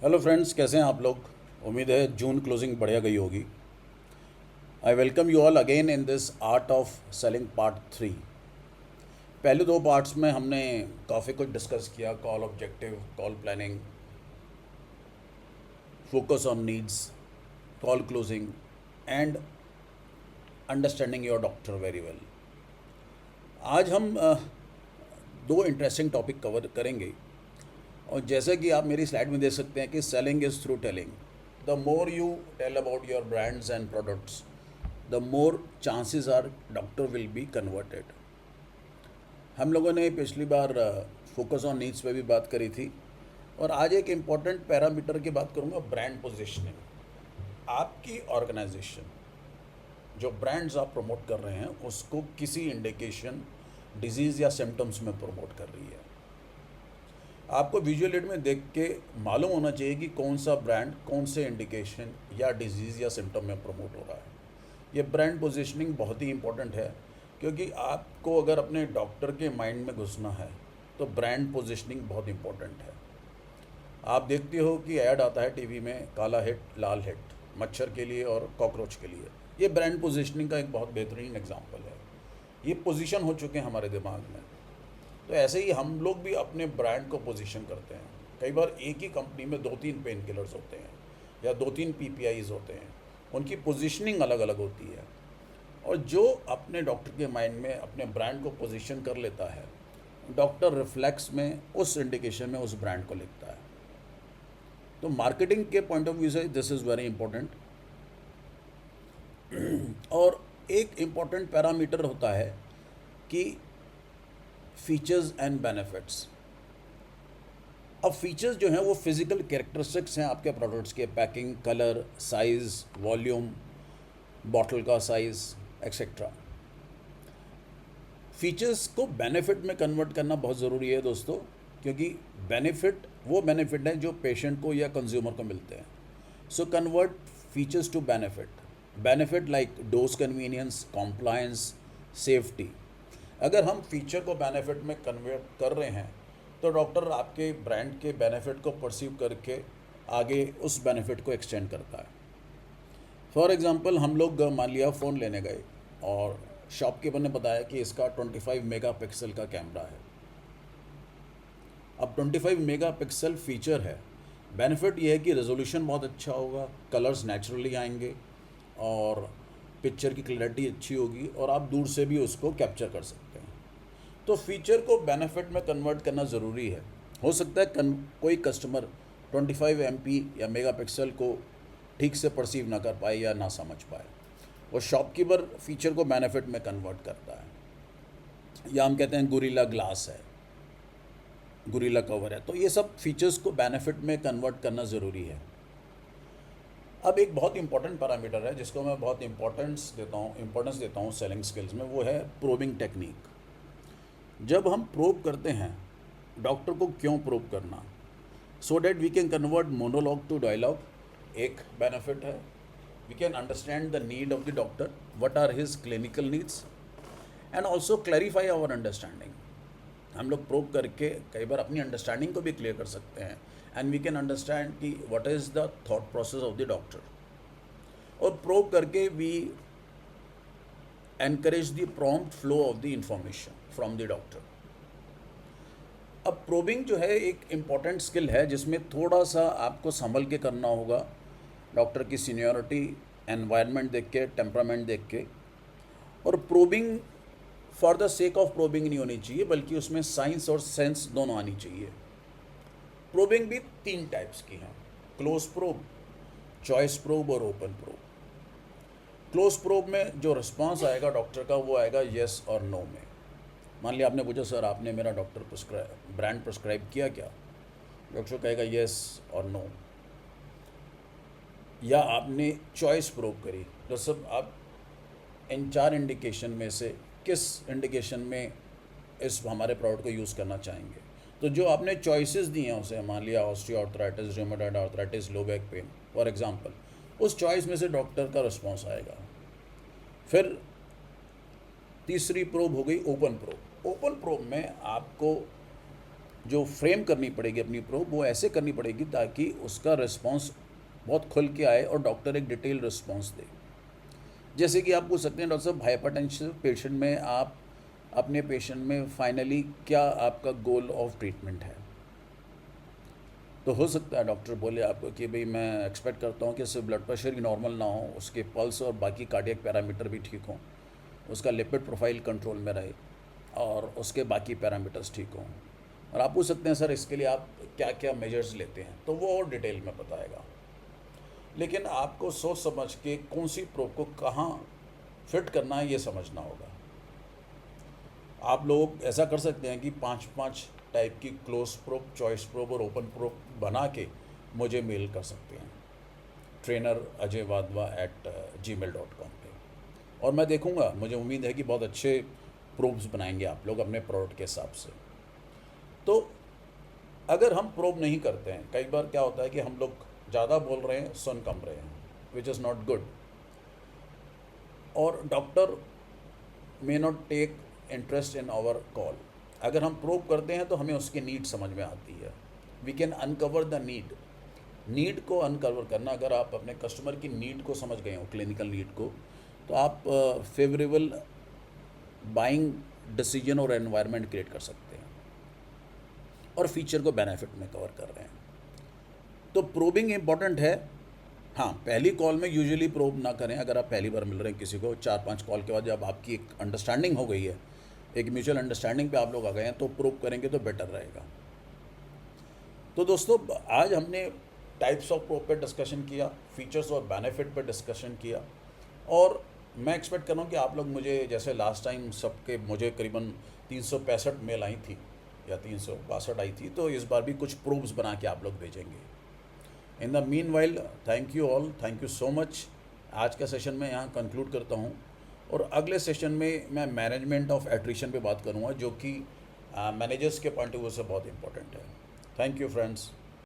Hello friends, कैसे हैं आप लोग। उम्मीद है जून क्लोजिंग बढ़िया गई होगी। I welcome you all again in this art of selling part 3। पहले दो पार्ट्स में हमने काफ़ी कुछ डिस्कस किया। Call objective, call planning, focus on needs, call closing and understanding your doctor very well. आज हम दो इंटरेस्टिंग टॉपिक कवर करेंगे। और जैसे कि आप मेरी स्लाइड में देख सकते हैं कि selling is through telling. The more you tell about your brands and products, the more chances are doctor will be converted. हम लोगों ने पिछली बार फोकस ऑन नीड्स पे भी बात करी थी, और आज एक इम्पॉर्टेंट पैरामीटर की बात करूँगा, ब्रांड पोजीशनिंग। आपकी ऑर्गेनाइजेशन जो ब्रांड्स आप प्रमोट कर रहे हैं उसको किसी इंडिकेशन, डिजीज़ या सिम्टम्स में प्रमोट कर रही है। आपको विजुअल एड में देख के मालूम होना चाहिए कि कौन सा ब्रांड कौन से इंडिकेशन या डिजीज़ या सिम्टम में प्रमोट हो रहा है। ये ब्रांड पोजीशनिंग बहुत ही इंपॉर्टेंट है, क्योंकि आपको अगर अपने डॉक्टर के माइंड में घुसना है तो ब्रांड पोजीशनिंग बहुत इंपॉर्टेंट है। आप देखते हो कि ऐड आता है टीवी में, काला हिट लाल हिट, मच्छर के लिए और कॉकरोच के लिए। ये ब्रांड पोजीशनिंग का एक बहुत बेहतरीन एग्जांपल है। ये पोजीशन हो चुके हैं हमारे दिमाग में। तो ऐसे ही हम लोग भी अपने ब्रांड को पोजीशन करते हैं। कई बार एक ही कंपनी में दो तीन पेन किलर्स होते हैं या दो तीन पीपीआईज होते हैं, उनकी पोजीशनिंग अलग अलग होती है। और जो अपने डॉक्टर के माइंड में अपने ब्रांड को पोजीशन कर लेता है, डॉक्टर रिफ्लेक्स में उस इंडिकेशन में उस ब्रांड को लिखता है। तो मार्केटिंग के पॉइंट ऑफ व्यू से दिस इज़ वेरी इंपॉर्टेंट। और एक इम्पॉर्टेंट पैरामीटर होता है कि फीचर्स एंड बेनिफिट्स। अब फीचर्स जो हैं वो फिज़िकल कैरेक्टरिस्टिक्स हैं आपके प्रोडक्ट्स के, packing, colour, size, volume, bottle का साइज़ एक्सेट्रा। फीचर्स को बेनिफिट में कन्वर्ट करना बहुत ज़रूरी है दोस्तों, क्योंकि बेनिफिट वो बेनिफिट हैं जो पेशेंट को या कंज्यूमर को मिलते हैं। So convert features to benefit. Benefit like dose convenience, compliance, safety. अगर हम फीचर को बेनिफिट में कन्वर्ट कर रहे हैं तो डॉक्टर आपके ब्रांड के बेनिफिट को परसीव करके आगे उस बेनिफिट को एक्सटेंड करता है। फॉर एग्ज़ाम्पल, हम लोग मान लिया फ़ोन लेने गए और शॉपकीपर ने बताया कि इसका 25 मेगापिक्सल का कैमरा है। अब 25 मेगापिक्सल फीचर है, बेनिफिट ये है कि रेजोल्यूशन बहुत अच्छा होगा, कलर्स नेचुरली आएंगे और पिक्चर की क्लैरिटी अच्छी होगी और आप दूर से भी उसको कैप्चर कर सकते हैं। तो फीचर को बेनिफिट में कन्वर्ट करना ज़रूरी है। हो सकता है कोई कस्टमर 25 MP या मेगापिक्सल को ठीक से परसीव ना कर पाए या ना समझ पाए, वो शॉपकीपर फीचर को बेनिफिट में कन्वर्ट करता है। या हम कहते हैं गोरिल्ला ग्लास है, गोरिल्ला कवर है। तो ये सब फीचर्स को बेनिफिट में कन्वर्ट करना ज़रूरी है। अब एक बहुत इंपॉर्टेंट पैरामीटर है जिसको मैं बहुत इंपॉर्टेंस देता हूँ सेलिंग स्किल्स में, वो है प्रोबिंग टेक्निक। जब हम प्रोब करते हैं, डॉक्टर को क्यों प्रोब करना, so that we can convert monologue to dialogue, एक बेनिफिट है। We can understand the need of the doctor, what are his clinical needs, and also clarify our understanding. हम लोग प्रोब करके कई बार अपनी अंडरस्टैंडिंग को भी क्लियर कर सकते हैं, एंड वी कैन अंडरस्टैंड कि what is the thought process of the doctor. और प्रोब करके we encourage the prompt flow of the information from the doctor. अब प्रोबिंग जो है एक इम्पॉर्टेंट स्किल है जिसमें थोड़ा सा आपको संभल के करना होगा, डॉक्टर की सीनियरिटी, एनवायरनमेंट देख के, टेम्परामेंट देख के। और probing for the sake of probing नहीं होनी चाहिए, बल्कि उसमें साइंस और सेंस दोनों आनी चाहिए। प्रोबिंग भी तीन टाइप्स की हैं, क्लोज प्रोब, चॉइस प्रोब और ओपन प्रोब। क्लोज प्रोब में जो रिस्पांस आएगा डॉक्टर का वो आएगा येस और नो में। मान लिया आपने पूछा, सर आपने मेरा ब्रांड प्रिस्क्राइब किया क्या, डॉक्टर कहेगा येस और नो। या आपने चॉइस प्रोब करी, तो सब आप इन चार इंडिकेशन में से किस इंडिकेशन में इस हमारे प्रोडक्ट को यूज़ करना चाहेंगे। तो जो आपने चॉइसेस दी हैं उसे, मान लिया osteoarthritis, rheumatoid arthritis, low back pain for example, उस चॉइस में से डॉक्टर का रिस्पांस आएगा। फिर तीसरी प्रोब हो गई ओपन प्रोब। ओपन प्रोब में आपको जो फ्रेम करनी पड़ेगी अपनी प्रोब, वो ऐसे करनी पड़ेगी ताकि उसका रिस्पॉन्स बहुत खुल के आए और डॉक्टर एक डिटेल रिस्पॉन्स दे। जैसे कि आप पूछ सकते हैं डॉक्टर साहब, हाइपरटेंशन पेशेंट में आप अपने पेशेंट में फाइनली क्या आपका गोल ऑफ ट्रीटमेंट है। तो हो सकता है डॉक्टर बोले आपको कि भाई मैं एक्सपेक्ट करता हूँ कि सिर्फ ब्लड प्रेशर ही नॉर्मल ना हो, उसके पल्स और बाकी कार्डियक पैरामीटर भी ठीक हों, उसका लिपिड प्रोफाइल कंट्रोल में रहे और उसके बाकी पैरामीटर्स ठीक हों। और आप पूछ सकते हैं सर इसके लिए आप क्या क्या मेजर्स लेते हैं, तो वो और डिटेल में बताएगा। लेकिन आपको सोच समझ के कौन सी प्रोब को कहाँ फिट करना है ये समझना होगा। आप लोग ऐसा कर सकते हैं कि 5-5 टाइप की क्लोज प्रोब, चॉइस प्रोब और ओपन प्रोब बना के मुझे मेल कर सकते हैं trainer@gmail.com पे, और मैं देखूंगा। मुझे उम्मीद है कि बहुत अच्छे प्रोब्स बनाएंगे आप लोग अपने प्रोडक्ट के हिसाब से। तो अगर हम प्रोब नहीं करते हैं, कई बार क्या होता है कि हम लोग ज़्यादा बोल रहे हैं, सुन कम रहे हैं, विच इज़ नॉट गुड, और doctor may not take interest in our call. अगर हम प्रोब करते हैं तो हमें उसकी नीड समझ में आती है। We can uncover the need को अनकवर करना। अगर आप अपने कस्टमर की नीड को समझ गए हो, क्लिनिकल नीड को, तो आप फेवरेबल बाइंग डिसीजन और एनवायरनमेंट क्रिएट कर सकते हैं और फीचर को बेनिफिट में कवर कर रहे हैं। तो प्रोबिंग इम्पॉर्टेंट है। हाँ, पहली कॉल में यूजुअली प्रोब ना करें। अगर आप पहली बार मिल रहे हैं किसी को, 4-5 कॉल के बाद जब आपकी एक अंडरस्टैंडिंग हो गई है, एक म्यूचुअल अंडरस्टैंडिंग पे आप लोग आ गए हैं, तो प्रोब करेंगे तो बेटर रहेगा। तो दोस्तों, आज हमने टाइप्स ऑफ प्रोब पे डिस्कशन किया, फीचर्स और बेनिफिट पे डिस्कशन किया, और मैं एक्सपेक्ट कर रहा हूँ कि आप लोग मुझे, जैसे लास्ट टाइम सबके मुझे करीबन 365 मेल आई थी या 362 आई थी, तो इस बार भी कुछ प्रोब्स बना के आप लोग भेजेंगे। In the mean while, thank you all, thank you so much. आज का सेशन मैं यहाँ कंक्लूड करता हूँ, और अगले सेशन में मैं मैनेजमेंट ऑफ एट्रिशन पे बात करूँगा, जो कि मैनेजर्स के पॉइंट ऑफ व्यू से बहुत इंपॉर्टेंट है। Thank you friends.